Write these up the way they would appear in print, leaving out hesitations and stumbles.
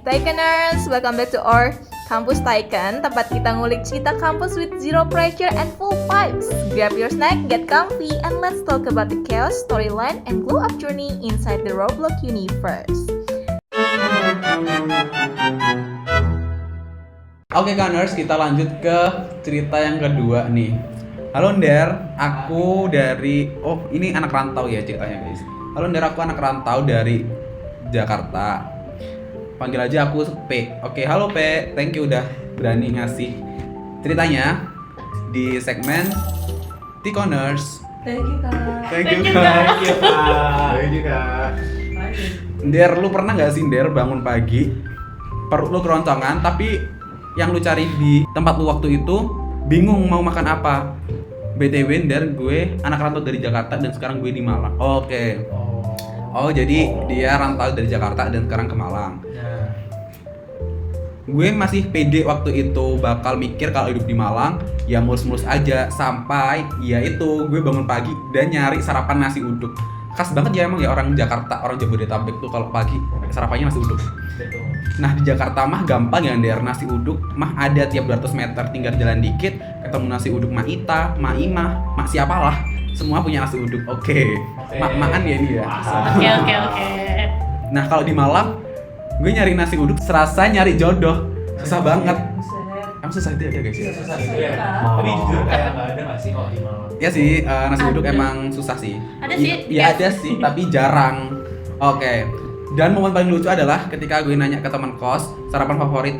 Taikeners, welcome back to our Kampus Taiken, tempat kita ngulik cerita kampus with zero pressure and full vibes. Grab your snack, get comfy, and let's talk about the chaos, storyline, and glow-up journey inside the Roblox universe. Oke Kaners, kita lanjut ke cerita yang kedua nih. Halo Nder, aku dari... Oh, ini anak rantau ya ceritanya guys. Halo Nder, aku anak rantau dari Jakarta. Panggil aja aku P. Oke, halo P. Thank you udah berani ngasih ceritanya di segmen Taikeners. Thank you Kak. Thank you Kak. Thank you Kak. Nder, lu pernah gak sih Nder bangun pagi perut lu keroncongan tapi yang lu cari di tempat lu waktu itu bingung mau makan apa? BTW Nder, gue anak rantau dari Jakarta dan sekarang gue di Malang. Oke. Oh, jadi dia rantau dari Jakarta dan sekarang ke Malang. Gue masih pede waktu itu bakal mikir kalau hidup di Malang ya mulus-mulus aja sampai ya itu gue bangun pagi dan nyari sarapan nasi uduk. Khas banget ya emang ya orang Jakarta, orang Jabodetabek tuh kalau pagi sarapannya nasi uduk. Nah di Jakarta mah gampang ya Nder, nasi uduk mah ada tiap 200 meter, tinggal jalan dikit ketemu nasi uduk Mak Ita, Mak Imah, Mak siapalah, semua punya nasi uduk. Oke. Mak-makan ya ini ya. Oke. Nah kalau di Malang gue nyari nasi uduk serasa nyari jodoh, susah banget. Emang susah itu ada guys ya? Susah itu ya. Tapi jujur kayak nggak ada nggak sih kalau di Malang? Ya sih, nasi uduk emang susah sih. Ada sih. Iya ada sih, tapi jarang. Oke. Dan momen paling lucu adalah ketika gue nanya ke teman kos sarapan favorit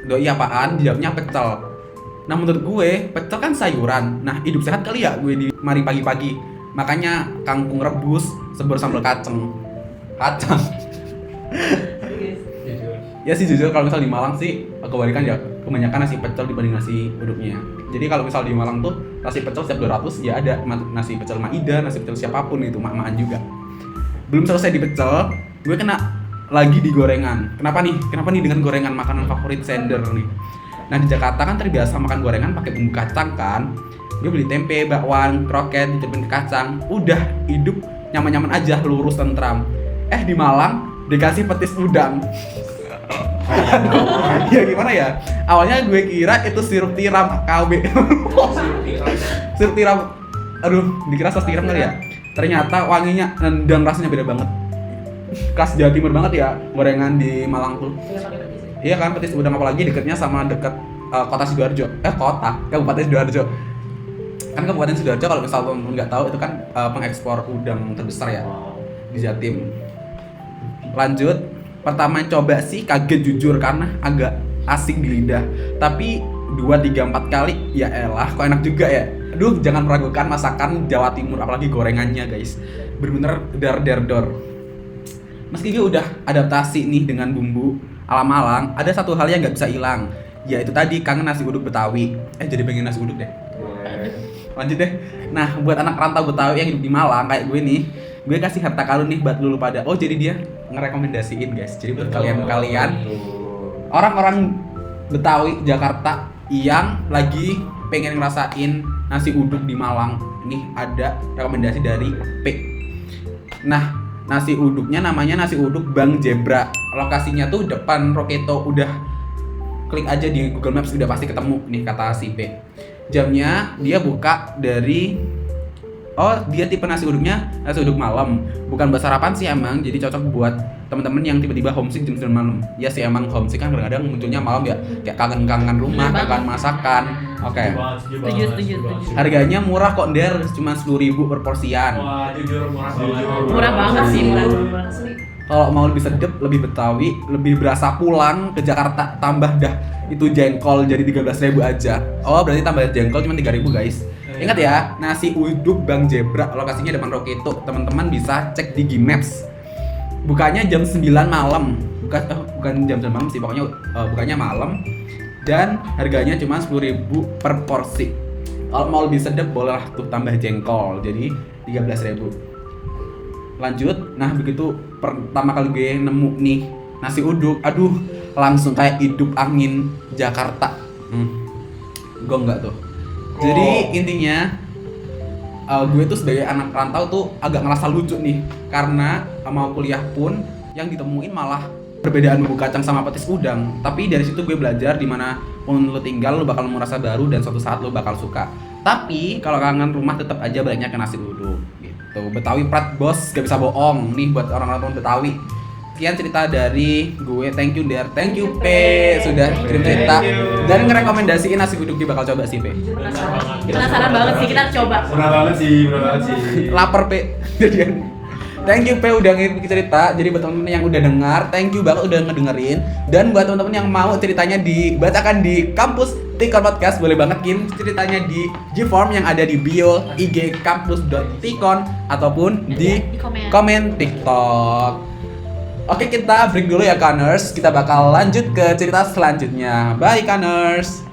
doi apaan, jawabnya pecel. Nah menurut gue pecel kan sayuran. Nah hidup sehat kali ya gue di mari pagi-pagi. Makanya kangkung rebus sebur sambal kacang. Ya sih jujur kalau misal di Malang sih kebalikan ya kebanyakan nasi pecel dibanding nasi uduknya. Jadi kalau misal di Malang tuh nasi pecel setiap 200 ya ada nasi pecel Maida, nasi pecel siapapun itu mak-makan juga. Belum selesai di pecel, gue kena lagi di gorengan. Kenapa nih dengan gorengan makanan favorit sender nih. Nah di Jakarta kan terbiasa makan gorengan pakai bumbu kacang kan. Gue beli tempe, bakwan, kroket, dicelupin ke kacang. Udah hidup nyaman-nyaman aja, lurus tentram. Di Malang dikasih petis udang. Ya gimana ya? Awalnya gue kira itu sirup tiram KB. Sirup tiram. Aduh, dikira sos tiram kali ya. Ternyata wanginya dan rasanya beda banget. Khas Jawa Timur banget ya gorengan di Malang tuh. Iya kan, petis udang apalagi deketnya sama deket kota Sidoarjo. Kabupaten Sidoarjo. Kan Kabupaten Sidoarjo kalau misal teman-teman nggak tahu itu kan pengekspor udang terbesar ya di Jatim. Lanjut. Pertama coba sih kaget jujur karena agak asing di lidah. Tapi 2, 3, 4 kali ya elah kok enak juga ya. Aduh jangan meragukan masakan Jawa Timur apalagi gorengannya guys. Bener-bener dar-dar-dor. Meski gue udah adaptasi nih dengan bumbu ala Malang, ada satu hal yang gak bisa hilang. Ya itu tadi kangen nasi uduk Betawi. Jadi pengen nasi uduk deh. Lanjut deh. Nah buat anak rantau Betawi yang hidup di Malang kayak gue nih, gue kasih harta karun nih buat lu pada. Oh jadi dia ngerekomendasiin guys. Jadi buat kalian-kalian orang-orang Betawi Jakarta yang lagi pengen ngerasain nasi uduk di Malang, nih ada rekomendasi dari P. Nah nasi uduknya namanya nasi uduk Bang Zebra. Lokasinya tuh depan Roketo. Udah klik aja di Google Maps udah pasti ketemu nih kata si P. Jamnya dia buka dari dia tipe nasi uduknya nasi uduk malam, bukan buat sarapan sih emang, jadi cocok buat teman-teman yang tiba-tiba homesick jam 9 malam. Ya sih emang homesick kan kadang-kadang munculnya malam ya, kayak kangen-kangen rumah, kangen masakan. Oke. Setuju. Harganya murah kok Nder, cuma 10.000 per porsian. Wah jujur murah banget. Murah banget sih, murah banget. Kalau mau lebih sedep, lebih Betawi, lebih berasa pulang ke Jakarta, tambah dah itu jengkol jadi 13.000 aja. Oh berarti tambah jengkol cuma 3.000 guys. Ingat ya, nasi uduk Bang Zebra, lokasinya depan Roketo. Teman-teman bisa cek di Gmaps. Bukanya jam 9 malam. Bukan jam 9 malam sih, pokoknya bukanya malam. Dan harganya cuma 10.000 per porsi. Kalau mau lebih sedap boleh tuh tambah jengkol, jadi 13.000. Lanjut, nah begitu pertama kali gue nemu nih nasi uduk, aduh langsung kayak hidup angin Jakarta. Gue enggak tuh. Jadi intinya gue tuh sebagai anak rantau tuh agak ngerasa lucu nih karena mau kuliah pun yang ditemuin malah perbedaan bumbu kacang sama petis udang. Tapi dari situ gue belajar dimana pun lo tinggal lo bakal merasa baru dan suatu saat lo bakal suka. Tapi kalau kangen rumah tetap aja baliknya ke nasi uduk gitu. Betawi prat bos, gak bisa bohong nih buat orang-orang Betawi. Sekian cerita dari gue, thank you Der, thank you P sudah kirim cerita dan ngerekomendasiin nasi uduk dia bakal coba sih P. Penasaran banget sih, kita coba. Pernah banget sih. Lapar P. Jadian. Thank you P udah ngirim cerita. Jadi buat temen-temen yang udah dengar, thank you banget udah ngedengerin. Dan buat temen-temen yang mau ceritanya dibacakan di kampus Tikon Podcast, boleh banget kirim ceritanya di Gform yang ada di bio IG kampus.tikon ataupun di komen TikTok. Oke, kita break dulu ya Kaners. Kita bakal lanjut ke cerita selanjutnya. Bye Kaners.